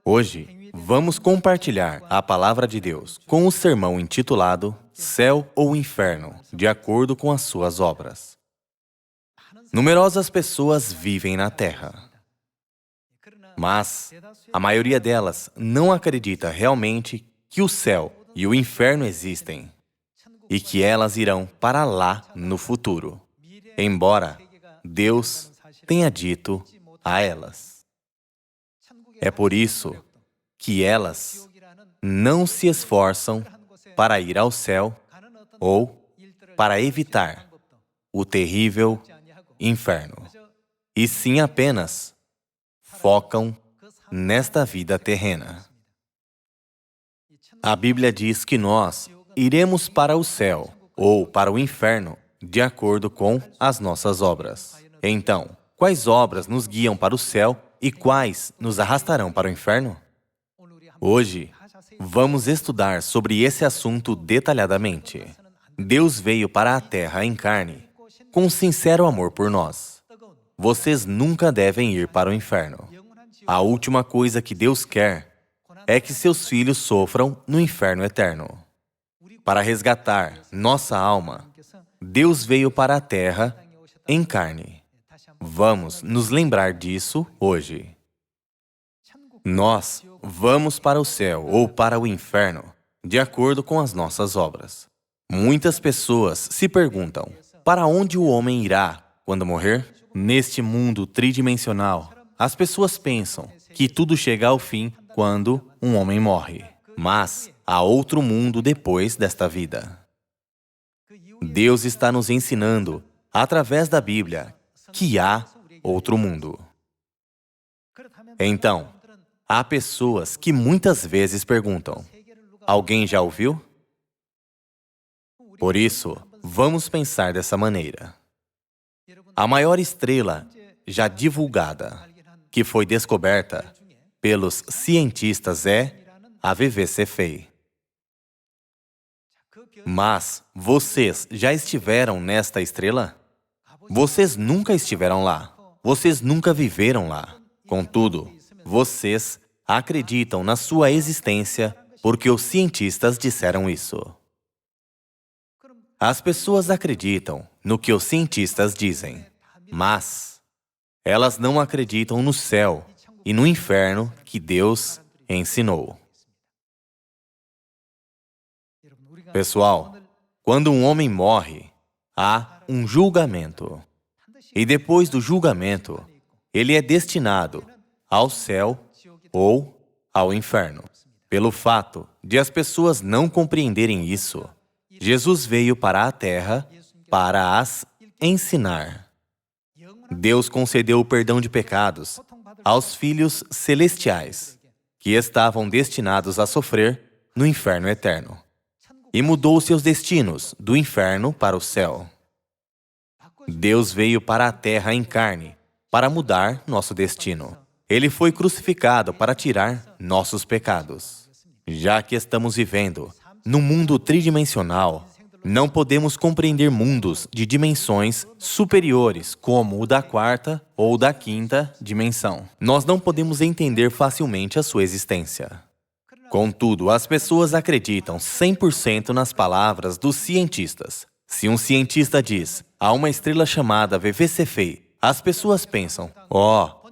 Hoje, vamos compartilhar a Palavra de Deus com o sermão intitulado Céu ou Inferno, de acordo com as suas obras. Numerosas pessoas vivem na Terra, mas a maioria delas não acredita realmente que o céu e o inferno existem e que elas irão para lá no futuro, embora Deus tenha dito a elas. É por isso que elas não se esforçam para ir ao céu ou para evitar o terrível inferno, e sim apenas focam nesta vida terrena. A Bíblia diz que nós iremos para o céu ou para o inferno de acordo com as nossas obras. Então, quais obras nos guiam para o céu e quais nos arrastarão para o inferno? Hoje, vamos estudar sobre esse assunto detalhadamente. Deus veio para a Terra em carne, com um sincero amor por nós. Vocês nunca devem ir para o inferno. A última coisa que Deus quer é que seus filhos sofram no inferno eterno. Para resgatar nossa alma, Deus veio para a Terra em carne. Vamos nos lembrar disso hoje. Nós vamos para o céu ou para o inferno de acordo com as nossas obras. Muitas pessoas se perguntam, para onde o homem irá quando morrer? Neste mundo tridimensional, as pessoas pensam que tudo chega ao fim quando um homem morre. Mas há outro mundo depois desta vida. Deus está nos ensinando, através da Bíblia, que há outro mundo. Então, há pessoas que muitas vezes perguntam, alguém já ouviu? Por isso, vamos pensar dessa maneira. A maior estrela já divulgada, que foi descoberta pelos cientistas é a VV Cephei. Mas vocês já estiveram nesta estrela? Vocês nunca estiveram lá. Vocês nunca viveram lá. Contudo, vocês acreditam na sua existência porque os cientistas disseram isso. As pessoas acreditam no que os cientistas dizem, mas elas não acreditam no céu e no inferno que Deus ensinou. Pessoal, quando um homem morre, há um julgamento. E depois do julgamento, ele é destinado ao céu ou ao inferno. Pelo fato de as pessoas não compreenderem isso, Jesus veio para a Terra para as ensinar. Deus concedeu o perdão de pecados aos filhos celestiais, que estavam destinados a sofrer no inferno eterno, e mudou seus destinos do inferno para o céu. Deus veio para a Terra em carne para mudar nosso destino. Ele foi crucificado para tirar nossos pecados. Já que estamos vivendo no mundo tridimensional, não podemos compreender mundos de dimensões superiores, como o da quarta ou da quinta dimensão. Nós não podemos entender facilmente a sua existência. Contudo, as pessoas acreditam 100% nas palavras dos cientistas. Se um cientista diz, há uma estrela chamada VV Cephei, as pessoas pensam,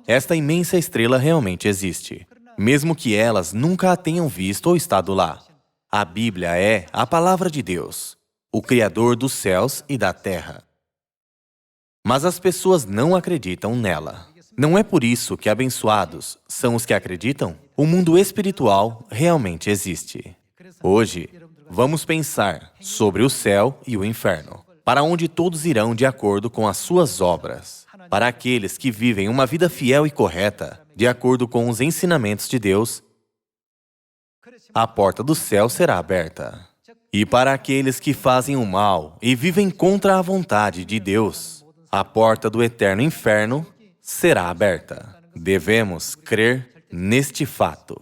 esta imensa estrela realmente existe, mesmo que elas nunca a tenham visto ou estado lá. A Bíblia é a Palavra de Deus, o Criador dos céus e da terra. Mas as pessoas não acreditam nela. Não é por isso que abençoados são os que acreditam? O mundo espiritual realmente existe. Hoje, vamos pensar sobre o céu e o inferno, para onde todos irão de acordo com as suas obras. Para aqueles que vivem uma vida fiel e correta, de acordo com os ensinamentos de Deus, a porta do céu será aberta. E para aqueles que fazem o mal e vivem contra a vontade de Deus, a porta do eterno inferno será aberta. Devemos crer neste fato.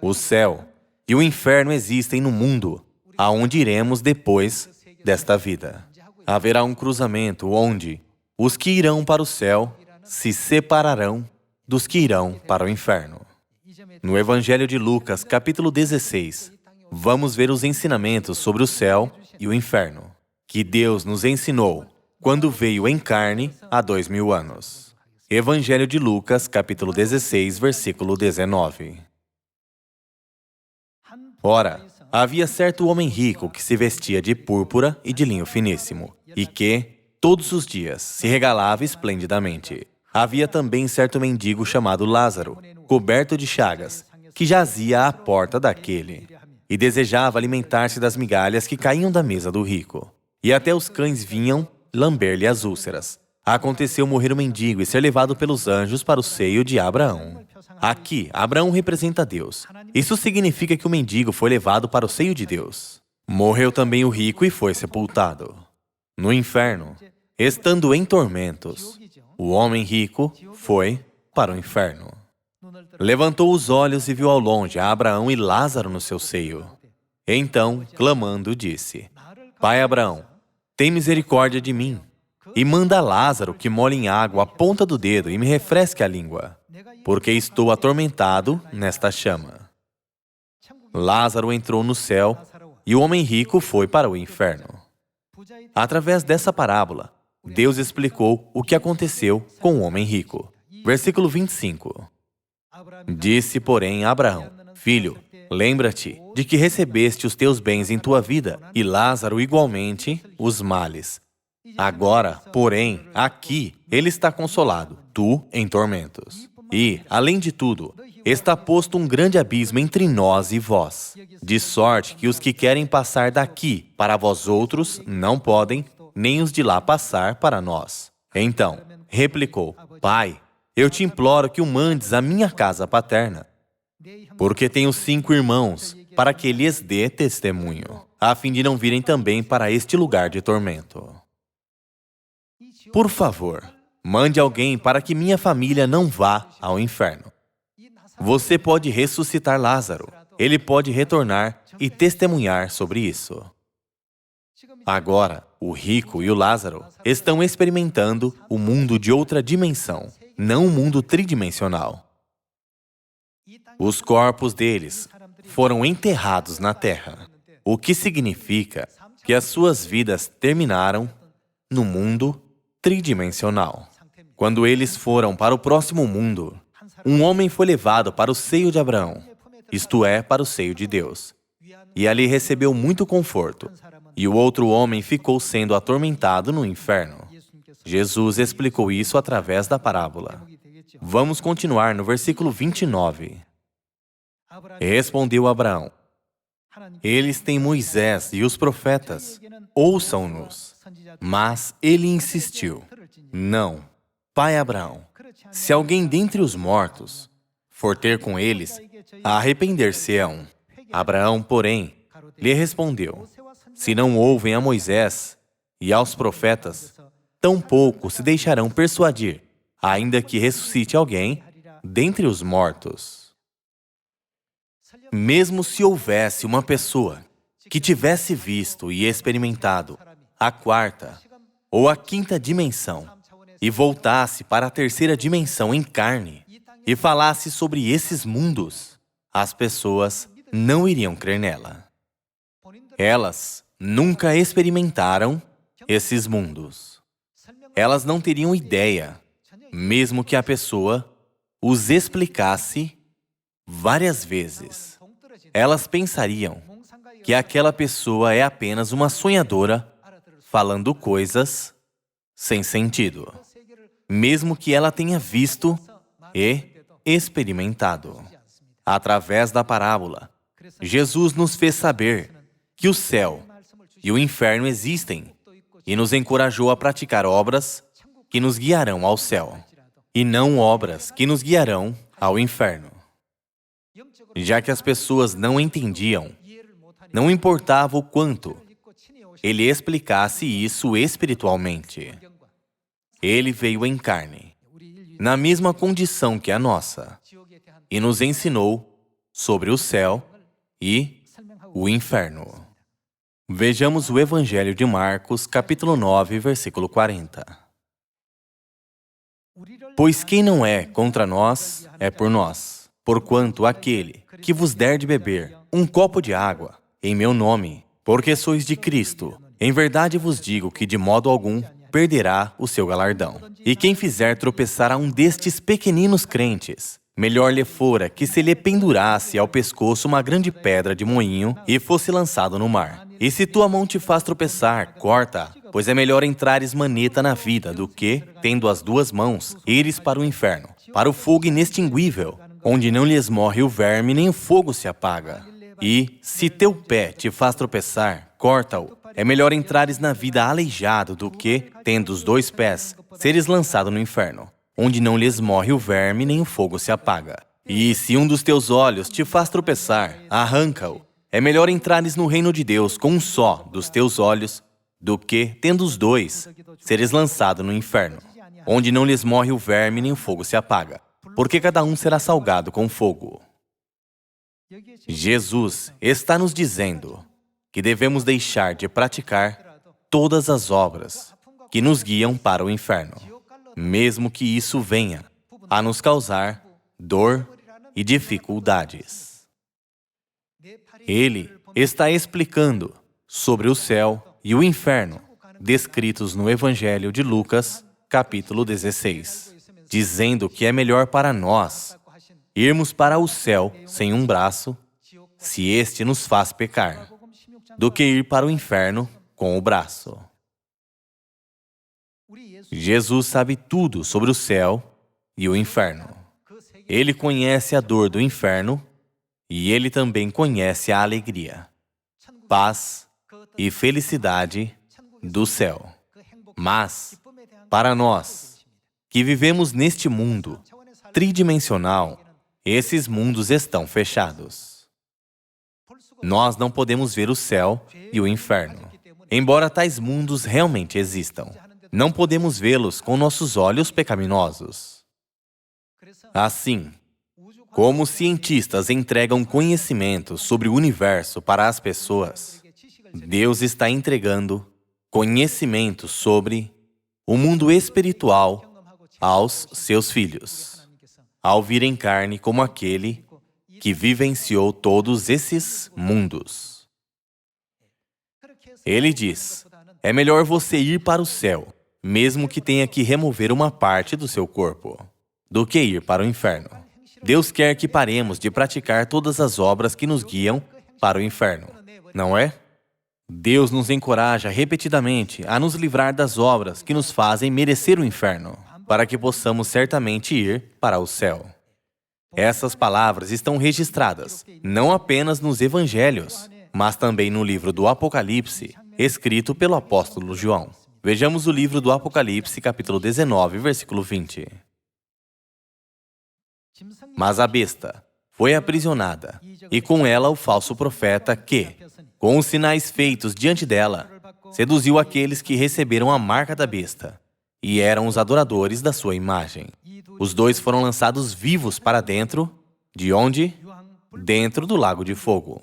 O céu e o inferno existem no mundo, aonde iremos depois desta vida. Haverá um cruzamento onde os que irão para o céu se separarão dos que irão para o inferno. No Evangelho de Lucas, capítulo 16, vamos ver os ensinamentos sobre o céu e o inferno, que Deus nos ensinou quando veio em carne há 2000 anos. Evangelho de Lucas, capítulo 16, versículo 19. Ora, havia certo homem rico que se vestia de púrpura e de linho finíssimo, e que, todos os dias, se regalava esplendidamente. Havia também certo mendigo chamado Lázaro, coberto de chagas, que jazia à porta daquele, e desejava alimentar-se das migalhas que caíam da mesa do rico. E até os cães vinham lamber-lhe as úlceras. Aconteceu morrer o mendigo e ser levado pelos anjos para o seio de Abraão. Aqui, Abraão representa Deus. Isso significa que o mendigo foi levado para o seio de Deus. Morreu também o rico e foi sepultado. No inferno, estando em tormentos, o homem rico foi para o inferno. Levantou os olhos e viu ao longe a Abraão e Lázaro no seu seio. Então, clamando, disse: Pai Abraão, tem misericórdia de mim, e manda Lázaro que molhe em água a ponta do dedo e me refresque a língua, porque estou atormentado nesta chama. Lázaro entrou no céu e o homem rico foi para o inferno. Através dessa parábola, Deus explicou o que aconteceu com o homem rico. Versículo 25. Disse, porém, a Abraão: Filho, lembra-te de que recebeste os teus bens em tua vida, e Lázaro igualmente os males. Agora, porém, aqui ele está consolado, tu em tormentos. E, além de tudo, está posto um grande abismo entre nós e vós, de sorte que os que querem passar daqui para vós outros não podem, nem os de lá passar para nós. Então, replicou: Pai, eu te imploro que o mandes à minha casa paterna, porque tenho 5 irmãos, para que lhes dê testemunho, a fim de não virem também para este lugar de tormento. Por favor, mande alguém para que minha família não vá ao inferno. Você pode ressuscitar Lázaro. Ele pode retornar e testemunhar sobre isso. Agora, o rico e o Lázaro estão experimentando o mundo de outra dimensão, não o mundo tridimensional. Os corpos deles foram enterrados na terra, o que significa que as suas vidas terminaram no mundo tridimensional. Quando eles foram para o próximo mundo, um homem foi levado para o seio de Abraão, isto é, para o seio de Deus, e ali recebeu muito conforto, e o outro homem ficou sendo atormentado no inferno. Jesus explicou isso através da parábola. Vamos continuar no versículo 29. Respondeu Abraão: Eles têm Moisés e os profetas, ouçam-nos. Mas ele insistiu: Não, pai Abraão, se alguém dentre os mortos for ter com eles, arrepender-se-ão. Abraão, porém, lhe respondeu: Se não ouvem a Moisés e aos profetas, tampouco se deixarão persuadir, ainda que ressuscite alguém dentre os mortos. Mesmo se houvesse uma pessoa que tivesse visto e experimentado a 4ª ou a 5ª dimensão e voltasse para a 3ª dimensão em carne e falasse sobre esses mundos, as pessoas não iriam crer nela. Elas nunca experimentaram esses mundos. Elas não teriam ideia, mesmo que a pessoa os explicasse várias vezes. Elas pensariam que aquela pessoa é apenas uma sonhadora falando coisas sem sentido, mesmo que ela tenha visto e experimentado. Através da parábola, Jesus nos fez saber que o céu e o inferno existem e nos encorajou a praticar obras que nos guiarão ao céu, e não obras que nos guiarão ao inferno. Já que as pessoas não entendiam, não importava o quanto ele explicasse isso espiritualmente. Ele veio em carne, na mesma condição que a nossa, e nos ensinou sobre o céu e o inferno. Vejamos o Evangelho de Marcos, capítulo 9, versículo 40. Pois quem não é contra nós, é por nós. Porquanto aquele que vos der de beber um copo de água, em meu nome, porque sois de Cristo, em verdade vos digo que de modo algum perderá o seu galardão. E quem fizer tropeçar a um destes pequeninos crentes, melhor lhe fora que se lhe pendurasse ao pescoço uma grande pedra de moinho e fosse lançado no mar. E se tua mão te faz tropeçar, corta-a, pois é melhor entrares maneta na vida do que, tendo as duas mãos, ires para o inferno, para o fogo inextinguível, onde não lhes morre o verme nem o fogo se apaga. E, se teu pé te faz tropeçar, corta-o. É melhor entrares na vida aleijado do que, tendo os dois pés, seres lançado no inferno, onde não lhes morre o verme nem o fogo se apaga. E se um dos teus olhos te faz tropeçar, arranca-o. É melhor entrares no reino de Deus com um só dos teus olhos, do que, tendo os dois, seres lançado no inferno, onde não lhes morre o verme nem o fogo se apaga, porque cada um será salgado com fogo. Jesus está nos dizendo que devemos deixar de praticar todas as obras que nos guiam para o inferno, mesmo que isso venha a nos causar dor e dificuldades. Ele está explicando sobre o céu e o inferno, descritos no Evangelho de Lucas, capítulo 16, dizendo que é melhor para nós irmos para o céu sem um braço, se este nos faz pecar, do que ir para o inferno com o braço. Jesus sabe tudo sobre o céu e o inferno. Ele conhece a dor do inferno e ele também conhece a alegria, paz e felicidade do céu. Mas, para nós, que vivemos neste mundo tridimensional, esses mundos estão fechados. Nós não podemos ver o céu e o inferno, embora tais mundos realmente existam. Não podemos vê-los com nossos olhos pecaminosos. Assim, como os cientistas entregam conhecimento sobre o universo para as pessoas, Deus está entregando conhecimento sobre o mundo espiritual aos seus filhos, ao vir em carne como aquele que vivenciou todos esses mundos. Ele diz, é melhor você ir para o céu, mesmo que tenha que remover uma parte do seu corpo, do que ir para o inferno. Deus quer que paremos de praticar todas as obras que nos guiam para o inferno, não é? Deus nos encoraja repetidamente a nos livrar das obras que nos fazem merecer o inferno, para que possamos certamente ir para o céu. Essas palavras estão registradas não apenas nos Evangelhos, mas também no livro do Apocalipse, escrito pelo apóstolo João. Vejamos o livro do Apocalipse, capítulo 19, versículo 20. Mas a besta foi aprisionada, e com ela o falso profeta que, com os sinais feitos diante dela, seduziu aqueles que receberam a marca da besta, e eram os adoradores da sua imagem. Os dois foram lançados vivos para dentro, de onde? Dentro do lago de fogo,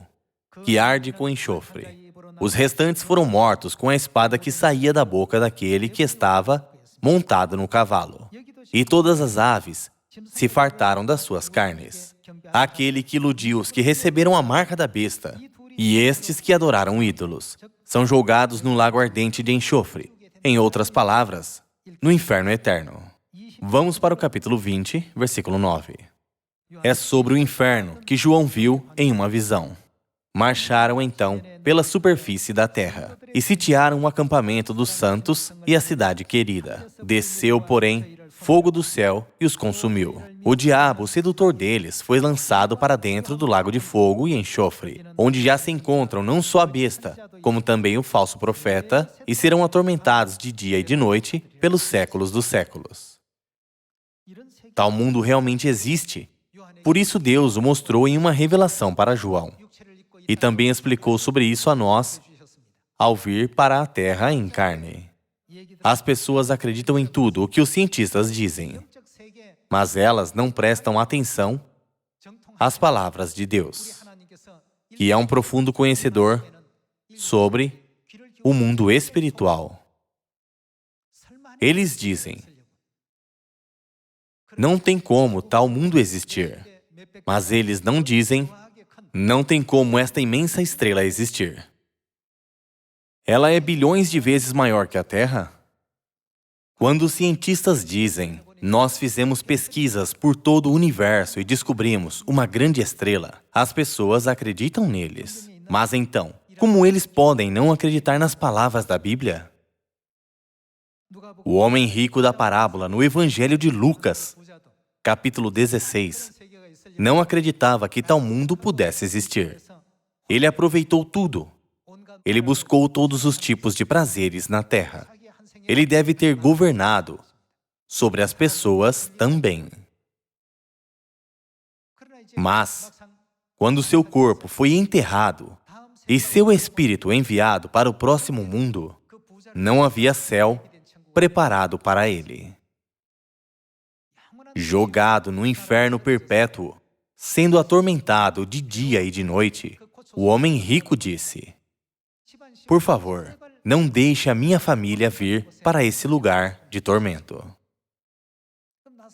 que arde com enxofre. Os restantes foram mortos com a espada que saía da boca daquele que estava montado no cavalo. E todas as aves se fartaram das suas carnes. Aquele que iludiu os que receberam a marca da besta, e estes que adoraram ídolos, são julgados no lago ardente de enxofre. Em outras palavras, no inferno eterno. Vamos para o capítulo 20, versículo 9. É sobre o inferno que João viu em uma visão. Marcharam então pela superfície da terra e sitiaram o acampamento dos santos e a cidade querida. Desceu, porém, fogo do céu e os consumiu. O diabo, o sedutor deles, foi lançado para dentro do lago de fogo e enxofre, onde já se encontram não só a besta, como também o falso profeta, e serão atormentados de dia e de noite pelos séculos dos séculos. Tal mundo realmente existe. Por isso Deus o mostrou em uma revelação para João. E também explicou sobre isso a nós ao vir para a terra em carne. As pessoas acreditam em tudo o que os cientistas dizem, mas elas não prestam atenção às palavras de Deus, que é um profundo conhecedor sobre o mundo espiritual. Eles dizem, não tem como tal mundo existir. Mas eles não dizem, não tem como esta imensa estrela existir. Ela é bilhões de vezes maior que a Terra? Quando os cientistas dizem, nós fizemos pesquisas por todo o universo e descobrimos uma grande estrela, as pessoas acreditam neles. Mas então, como eles podem não acreditar nas palavras da Bíblia? O homem rico da parábola no Evangelho de Lucas, capítulo 16, não acreditava que tal mundo pudesse existir. Ele aproveitou tudo. Ele buscou todos os tipos de prazeres na terra. Ele deve ter governado sobre as pessoas também. Mas, quando seu corpo foi enterrado e seu espírito enviado para o próximo mundo, não havia céu preparado para ele. Jogado no inferno perpétuo, sendo atormentado de dia e de noite, o homem rico disse, por favor, não deixe a minha família vir para esse lugar de tormento.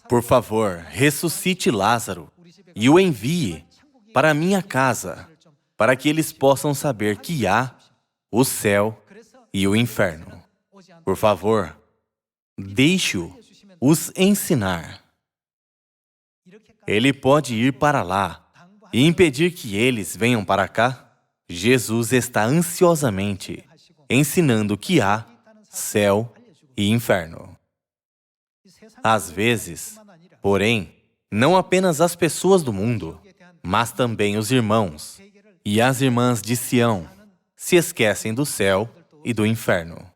Por favor, ressuscite Lázaro e o envie para a minha casa, para que eles possam saber que há o céu e o inferno. Por favor, deixe-o os ensinar. Ele pode ir para lá e impedir que eles venham para cá? Jesus está ansiosamente ensinando que há céu e inferno. Às vezes, porém, não apenas as pessoas do mundo, mas também os irmãos e as irmãs de Sião se esquecem do céu e do inferno.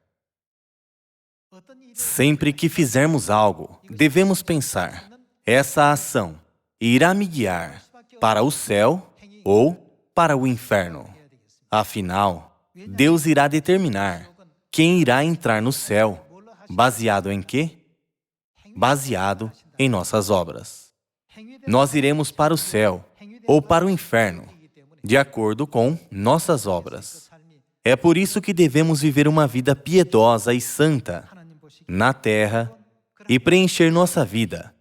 Sempre que fizermos algo, devemos pensar, essa ação irá me guiar para o céu ou para o inferno. Afinal, Deus irá determinar quem irá entrar no céu, baseado em quê? Baseado em nossas obras. Nós iremos para o céu ou para o inferno, de acordo com nossas obras. É por isso que devemos viver uma vida piedosa e santa na terra e preencher nossa vida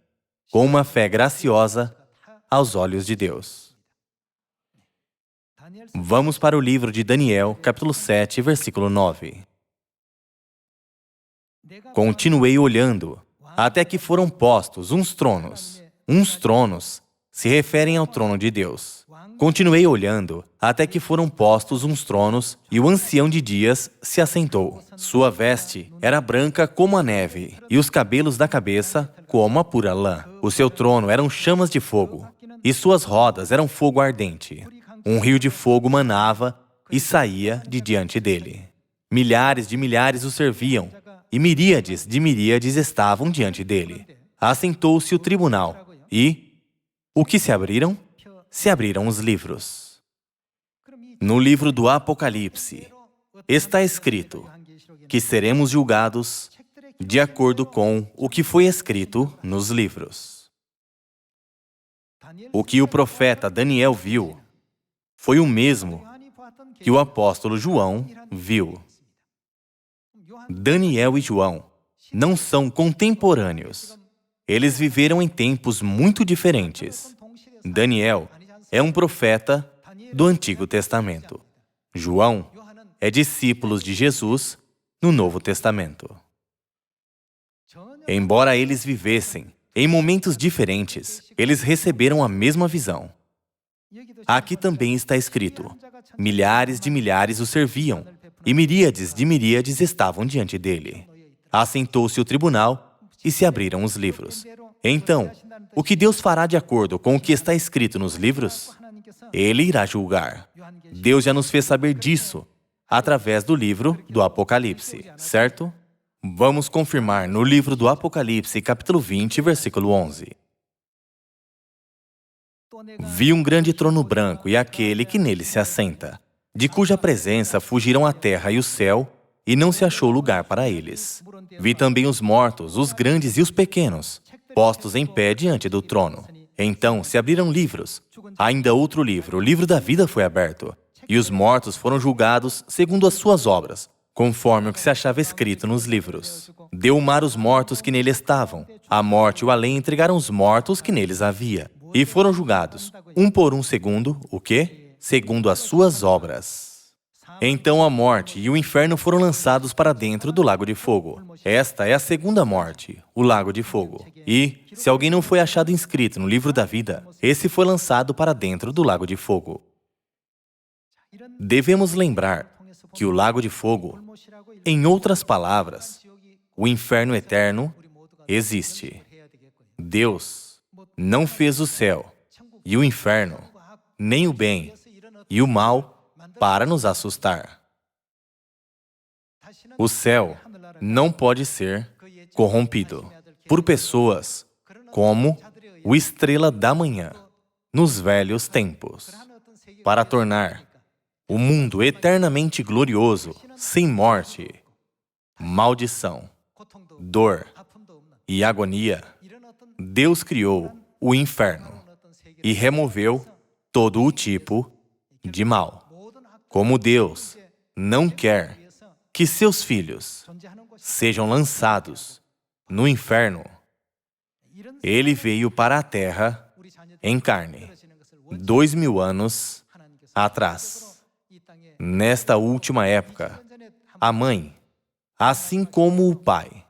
com uma fé graciosa aos olhos de Deus. Vamos para o livro de Daniel, capítulo 7, versículo 9. Continuei olhando, até que foram postos uns tronos. Uns tronos se referem ao trono de Deus. Continuei olhando, até que foram postos uns tronos, e o ancião de dias se assentou. Sua veste era branca como a neve, e os cabelos da cabeça como a pura lã. O seu trono eram chamas de fogo, e suas rodas eram fogo ardente. Um rio de fogo manava e saía de diante dele. Milhares de milhares o serviam, e miríades de miríades estavam diante dele. Assentou-se o tribunal, e o que se abriram? Se abriram os livros. No livro do Apocalipse, está escrito que seremos julgados de acordo com o que foi escrito nos livros. O que o profeta Daniel viu foi o mesmo que o apóstolo João viu. Daniel e João não são contemporâneos. Eles viveram em tempos muito diferentes. Daniel é um profeta do Antigo Testamento. João é discípulo de Jesus no Novo Testamento. Embora eles vivessem em momentos diferentes, eles receberam a mesma visão. Aqui também está escrito, milhares de milhares o serviam, e miríades de miríades estavam diante dele. Assentou-se o tribunal e se abriram os livros. Então, o que Deus fará de acordo com o que está escrito nos livros? Ele irá julgar. Deus já nos fez saber disso através do livro do Apocalipse, certo? Vamos confirmar no livro do Apocalipse, capítulo 20, versículo 11. Vi um grande trono branco e aquele que nele se assenta, de cuja presença fugiram a terra e o céu, e não se achou lugar para eles. Vi também os mortos, os grandes e os pequenos, postos em pé diante do trono. Então se abriram livros. Ainda outro livro, o livro da vida foi aberto, e os mortos foram julgados segundo as suas obras, conforme o que se achava escrito nos livros. Deu o mar os mortos que nele estavam. A morte e o além entregaram os mortos que neles havia. E foram julgados, um por um segundo, o quê? Segundo as suas obras. Então a morte e o inferno foram lançados para dentro do lago de fogo. Esta é a segunda morte, o lago de fogo. E, se alguém não foi achado inscrito no livro da vida, esse foi lançado para dentro do lago de fogo. Devemos lembrar que o lago de fogo, em outras palavras, o inferno eterno, existe. Deus não fez o céu e o inferno, nem o bem e o mal para nos assustar. O céu não pode ser corrompido por pessoas como o Estrela da Manhã nos velhos tempos, para tornar o mundo eternamente glorioso, sem morte, maldição, dor e agonia. Deus criou o inferno e removeu todo o tipo de mal. Como Deus não quer que seus filhos sejam lançados no inferno, Ele veio para a terra em carne, 2000 anos atrás. Nesta última época, a Mãe, assim como o Pai,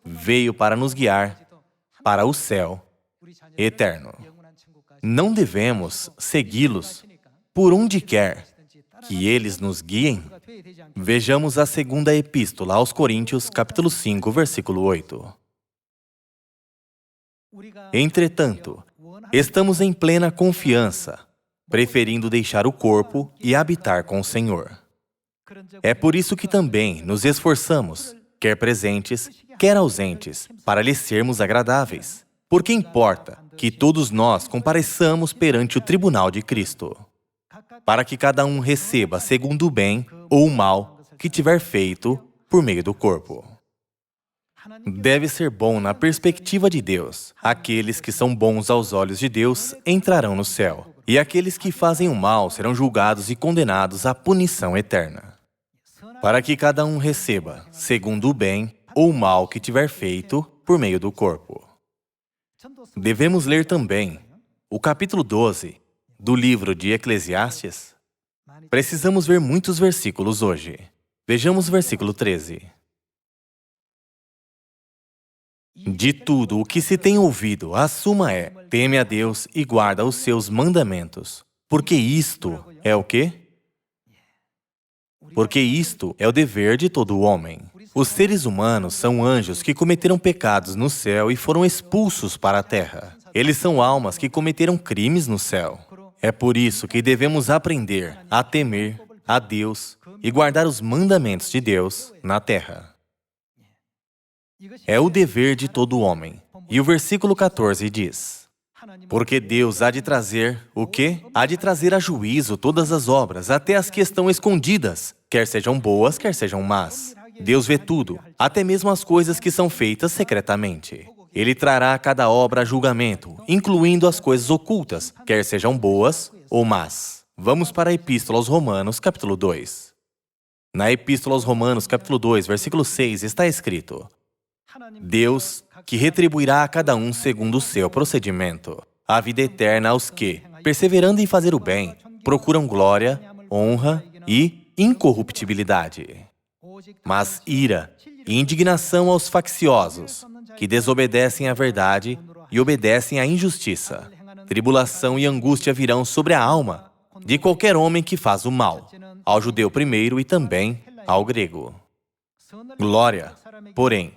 veio para nos guiar para o céu eterno. Não devemos segui-los por onde quer que eles nos guiem. Vejamos a segunda epístola aos Coríntios, capítulo 5, versículo 8. Entretanto, estamos em plena confiança, preferindo deixar o corpo e habitar com o Senhor. É por isso que também nos esforçamos, quer presentes, quer ausentes, para lhe sermos agradáveis. Porque importa que todos nós compareçamos perante o tribunal de Cristo, para que cada um receba segundo o bem ou o mal que tiver feito por meio do corpo. Deve ser bom na perspectiva de Deus. Aqueles que são bons aos olhos de Deus entrarão no céu, e aqueles que fazem o mal serão julgados e condenados à punição eterna. Para que cada um receba segundo o bem ou o mal que tiver feito por meio do corpo. Devemos ler também o capítulo 12 do livro de Eclesiastes. Precisamos ver muitos versículos hoje. Vejamos o versículo 13. De tudo o que se tem ouvido, a suma é: teme a Deus e guarda os seus mandamentos. Porque isto é o quê? Porque isto é o dever de todo homem. Os seres humanos são anjos que cometeram pecados no céu e foram expulsos para a terra. Eles são almas que cometeram crimes no céu. É por isso que devemos aprender a temer a Deus e guardar os mandamentos de Deus na terra. É o dever de todo homem. E o versículo 14 diz: porque Deus há de trazer o quê? Há de trazer a juízo todas as obras, até as que estão escondidas, quer sejam boas, quer sejam más. Deus vê tudo, até mesmo as coisas que são feitas secretamente. Ele trará a cada obra a julgamento, incluindo as coisas ocultas, quer sejam boas ou más. Vamos para a Epístola aos Romanos, capítulo 2. Na Epístola aos Romanos, capítulo 2, versículo 6, está escrito: Deus, que retribuirá a cada um segundo o seu procedimento, a vida eterna aos que, perseverando em fazer o bem, procuram glória, honra e incorruptibilidade. Mas ira e indignação aos facciosos, que desobedecem à verdade e obedecem à injustiça. Tribulação e angústia virão sobre a alma de qualquer homem que faz o mal, ao judeu primeiro e também ao grego. Glória, porém,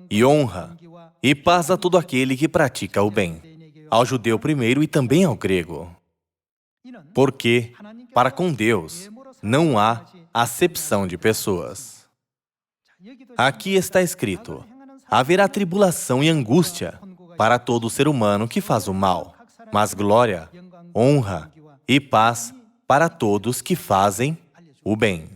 e honra e paz a todo aquele que pratica o bem, ao judeu primeiro e também ao grego. Porque, para com Deus, não há acepção de pessoas. Aqui está escrito: haverá tribulação e angústia para todo ser humano que faz o mal, mas glória, honra e paz para todos que fazem o bem.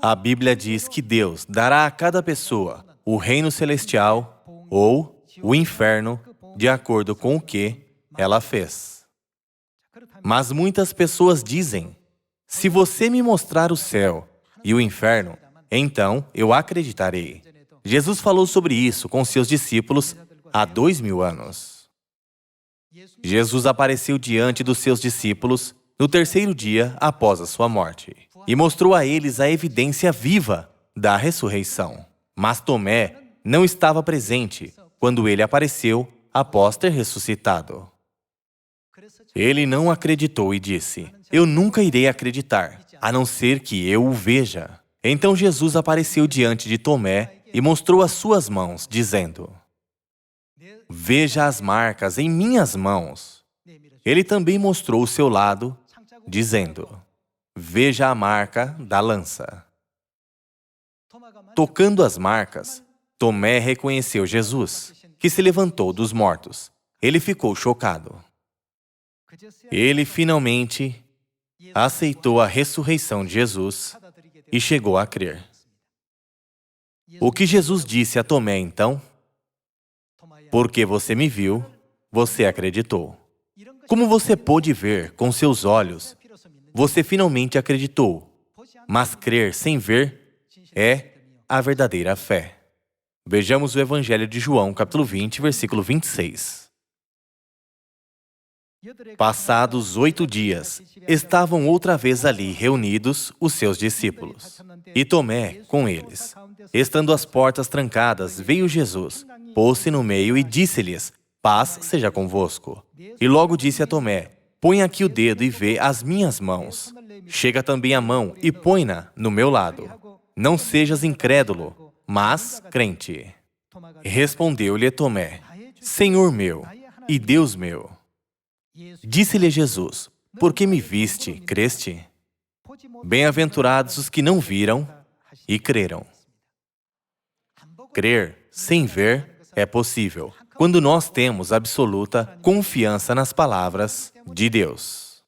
A Bíblia diz que Deus dará a cada pessoa o reino celestial ou o inferno, de acordo com o que ela fez. Mas muitas pessoas dizem: se você me mostrar o céu, e o inferno, então eu acreditarei. Jesus falou sobre isso com seus discípulos há 2000 anos. Jesus apareceu diante dos seus discípulos no terceiro dia após a sua morte e mostrou a eles a evidência viva da ressurreição. Mas Tomé não estava presente quando ele apareceu após ter ressuscitado. Ele não acreditou e disse: "Eu nunca irei acreditar, a não ser que eu o veja." Então Jesus apareceu diante de Tomé e mostrou as suas mãos, dizendo: "Veja as marcas em minhas mãos." Ele também mostrou o seu lado, dizendo: "Veja a marca da lança." Tocando as marcas, Tomé reconheceu Jesus, que se levantou dos mortos. Ele ficou chocado. Ele finalmente aceitou a ressurreição de Jesus e chegou a crer. O que Jesus disse a Tomé então? "Porque você me viu, você acreditou." Como você pôde ver com seus olhos, você finalmente acreditou. Mas crer sem ver é a verdadeira fé. Vejamos o Evangelho de João, capítulo 20, versículo 26. Passados 8 dias, estavam outra vez ali reunidos os seus discípulos, e Tomé com eles. Estando as portas trancadas, veio Jesus, pôs-se no meio e disse-lhes: "Paz seja convosco." E logo disse a Tomé: "Põe aqui o dedo e vê as minhas mãos. Chega também a mão e põe-na no meu lado. Não sejas incrédulo, mas crente." Respondeu-lhe Tomé: "Senhor meu e Deus meu." Disse-lhe Jesus: "Porque me viste, creste? Bem-aventurados os que não viram e creram." Crer sem ver é possível quando nós temos absoluta confiança nas palavras de Deus.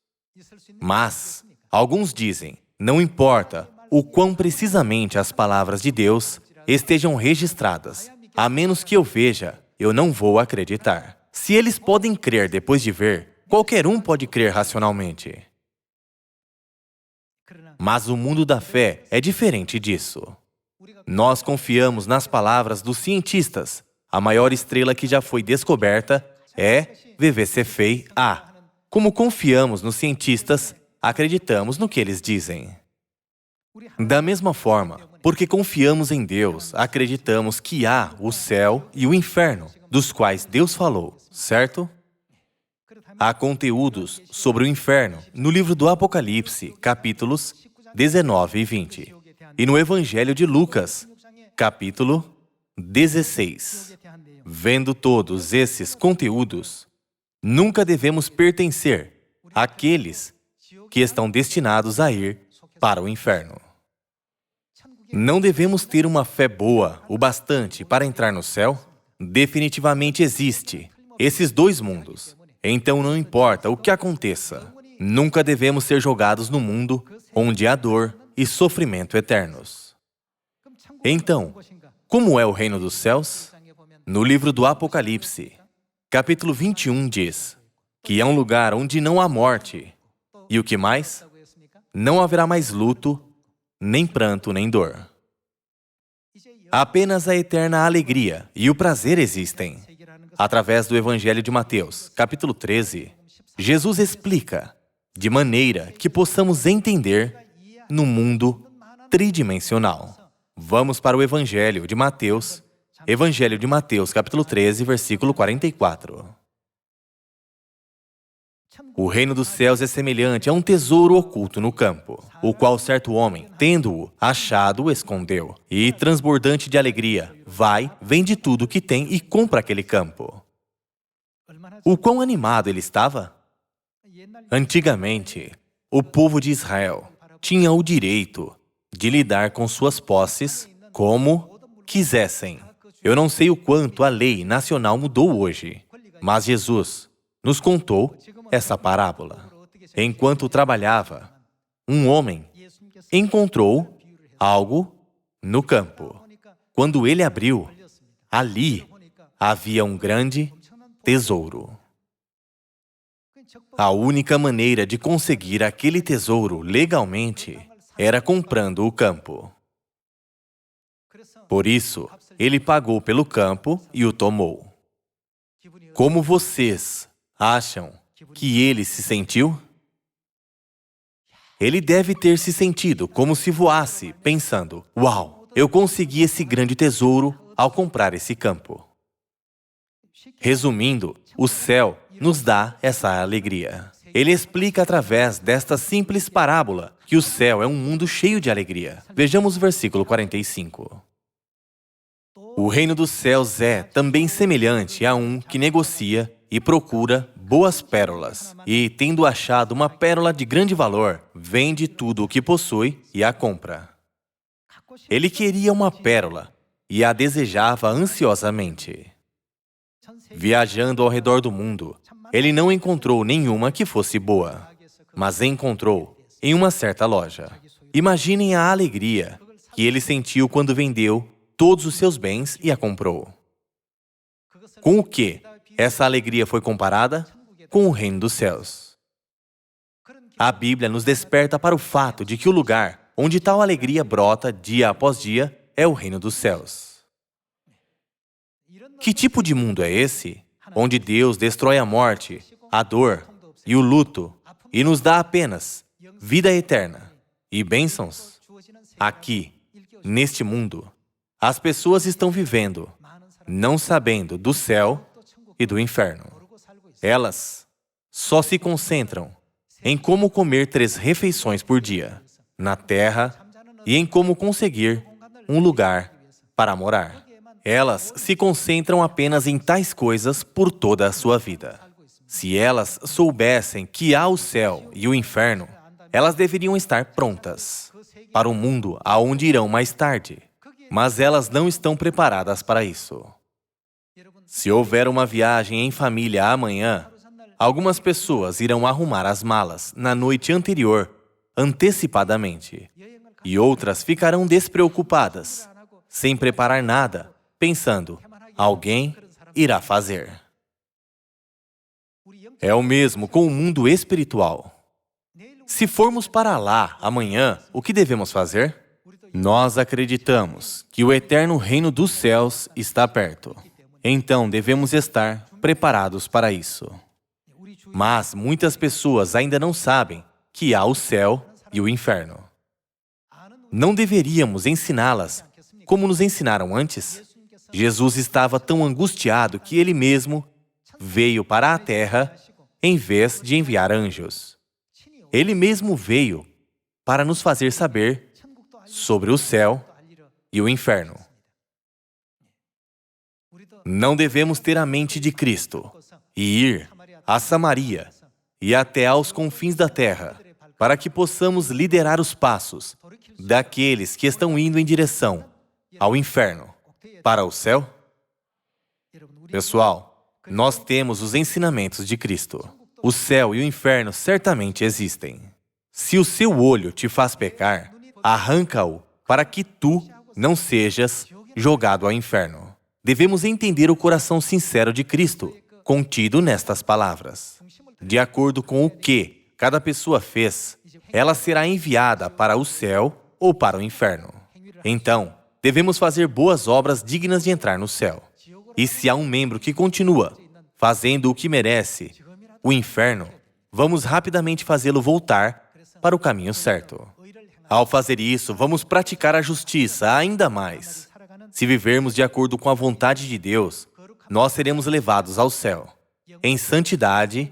Mas alguns dizem: "Não importa o quão precisamente as palavras de Deus estejam registradas, a menos que eu veja, eu não vou acreditar." Se eles podem crer depois de ver, qualquer um pode crer racionalmente. Mas o mundo da fé é diferente disso. Nós confiamos nas palavras dos cientistas. A maior estrela que já foi descoberta é VVCFEI-A. Como confiamos nos cientistas, acreditamos no que eles dizem. Da mesma forma, porque confiamos em Deus, acreditamos que há o céu e o inferno, dos quais Deus falou, certo? Há conteúdos sobre o inferno no livro do Apocalipse, capítulos 19 e 20. E no Evangelho de Lucas, capítulo 16. Vendo todos esses conteúdos, nunca devemos pertencer àqueles que estão destinados a ir para o inferno. Não devemos ter uma fé boa o bastante para entrar no céu? Definitivamente existe esses dois mundos. Então não importa o que aconteça, nunca devemos ser jogados no mundo onde há dor e sofrimento eternos. Então, como é o reino dos céus? No livro do Apocalipse, capítulo 21 diz que é um lugar onde não há morte. E o que mais? Não haverá mais luto, nem pranto, nem dor. Apenas a eterna alegria e o prazer existem. Através do Evangelho de Mateus, capítulo 13, Jesus explica de maneira que possamos entender no mundo tridimensional. Vamos para o Evangelho de Mateus, capítulo 13, versículo 44. O reino dos céus é semelhante a um tesouro oculto no campo, o qual certo homem, tendo-o achado, escondeu, e, transbordante de alegria, vai, vende tudo o que tem e compra aquele campo. O quão animado ele estava? Antigamente, o povo de Israel tinha o direito de lidar com suas posses como quisessem. Eu não sei o quanto a lei nacional mudou hoje, mas Jesus nos contou essa parábola. Enquanto trabalhava, um homem encontrou algo no campo. Quando ele abriu, ali havia um grande tesouro. A única maneira de conseguir aquele tesouro legalmente era comprando o campo. Por isso, ele pagou pelo campo e o tomou. Como vocês acham que ele se sentiu? Ele deve ter se sentido como se voasse, pensando: uau, eu consegui esse grande tesouro ao comprar esse campo. Resumindo, o céu nos dá essa alegria. Ele explica através desta simples parábola que o céu é um mundo cheio de alegria. Vejamos o versículo 45. O reino dos céus é também semelhante a um que negocia e procura boas pérolas, e, tendo achado uma pérola de grande valor, vende tudo o que possui e a compra. Ele queria uma pérola e a desejava ansiosamente. Viajando ao redor do mundo, ele não encontrou nenhuma que fosse boa, mas encontrou em uma certa loja. Imaginem a alegria que ele sentiu quando vendeu todos os seus bens e a comprou. Com o que essa alegria foi comparada? Com o reino dos céus. A Bíblia nos desperta para o fato de que o lugar onde tal alegria brota dia após dia é o reino dos céus. Que tipo de mundo é esse? Onde Deus destrói a morte, a dor e o luto e nos dá apenas vida eterna e bênçãos? Aqui, neste mundo, as pessoas estão vivendo, não sabendo do céu e do inferno. Elas só se concentram em como comer 3 refeições por dia, na terra, e em como conseguir um lugar para morar. Elas se concentram apenas em tais coisas por toda a sua vida. Se elas soubessem que há o céu e o inferno, elas deveriam estar prontas para o mundo aonde irão mais tarde. Mas elas não estão preparadas para isso. Se houver uma viagem em família amanhã, algumas pessoas irão arrumar as malas na noite anterior, antecipadamente, e outras ficarão despreocupadas, sem preparar nada, pensando: alguém irá fazer. É o mesmo com o mundo espiritual. Se formos para lá amanhã, o que devemos fazer? Nós acreditamos que o eterno reino dos céus está perto. Então devemos estar preparados para isso. Mas muitas pessoas ainda não sabem que há o céu e o inferno. Não deveríamos ensiná-las como nos ensinaram antes? Jesus estava tão angustiado que ele mesmo veio para a terra em vez de enviar anjos. Ele mesmo veio para nos fazer saber sobre o céu e o inferno. Não devemos ter a mente de Cristo e ir a Samaria e até aos confins da terra, para que possamos liderar os passos daqueles que estão indo em direção ao inferno para o céu. Pessoal, nós temos os ensinamentos de Cristo. O céu e o inferno certamente existem. Se o seu olho te faz pecar, arranca-o para que tu não sejas jogado ao inferno. Devemos entender o coração sincero de Cristo, contido nestas palavras. De acordo com o que cada pessoa fez, ela será enviada para o céu ou para o inferno. Então, devemos fazer boas obras dignas de entrar no céu. E se há um membro que continua fazendo o que merece, o inferno, vamos rapidamente fazê-lo voltar para o caminho certo. Ao fazer isso, vamos praticar a justiça ainda mais. Se vivermos de acordo com a vontade de Deus, nós seremos levados ao céu, em santidade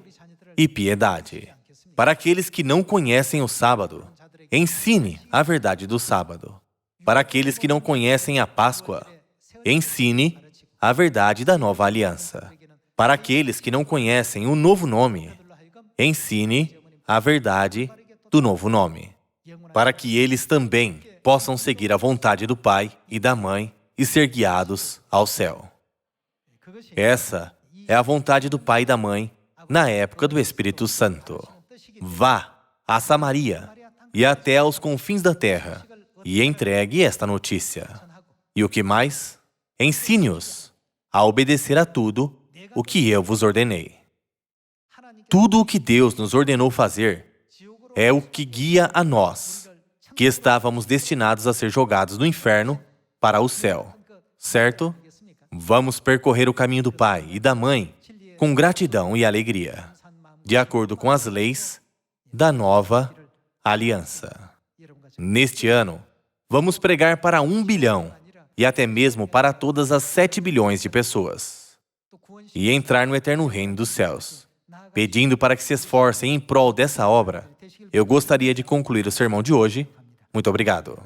e piedade. Para aqueles que não conhecem o sábado, ensine a verdade do sábado. Para aqueles que não conhecem a Páscoa, ensine a verdade da nova aliança. Para aqueles que não conhecem o novo nome, ensine a verdade do novo nome, para que eles também possam seguir a vontade do Pai e da Mãe e ser guiados ao céu. Essa é a vontade do Pai e da Mãe na época do Espírito Santo. Vá a Samaria e até aos confins da terra e entregue esta notícia. E o que mais? Ensine-os a obedecer a tudo o que eu vos ordenei. Tudo o que Deus nos ordenou fazer é o que guia a nós, que estávamos destinados a ser jogados do inferno para o céu, certo? Vamos percorrer o caminho do pai e da mãe com gratidão e alegria, de acordo com as leis da nova aliança. Neste ano, vamos pregar para 1 bilhão e até mesmo para todas as 7 bilhões de pessoas e entrar no eterno reino dos céus. Pedindo para que se esforcem em prol dessa obra, eu gostaria de concluir o sermão de hoje. Muito obrigado.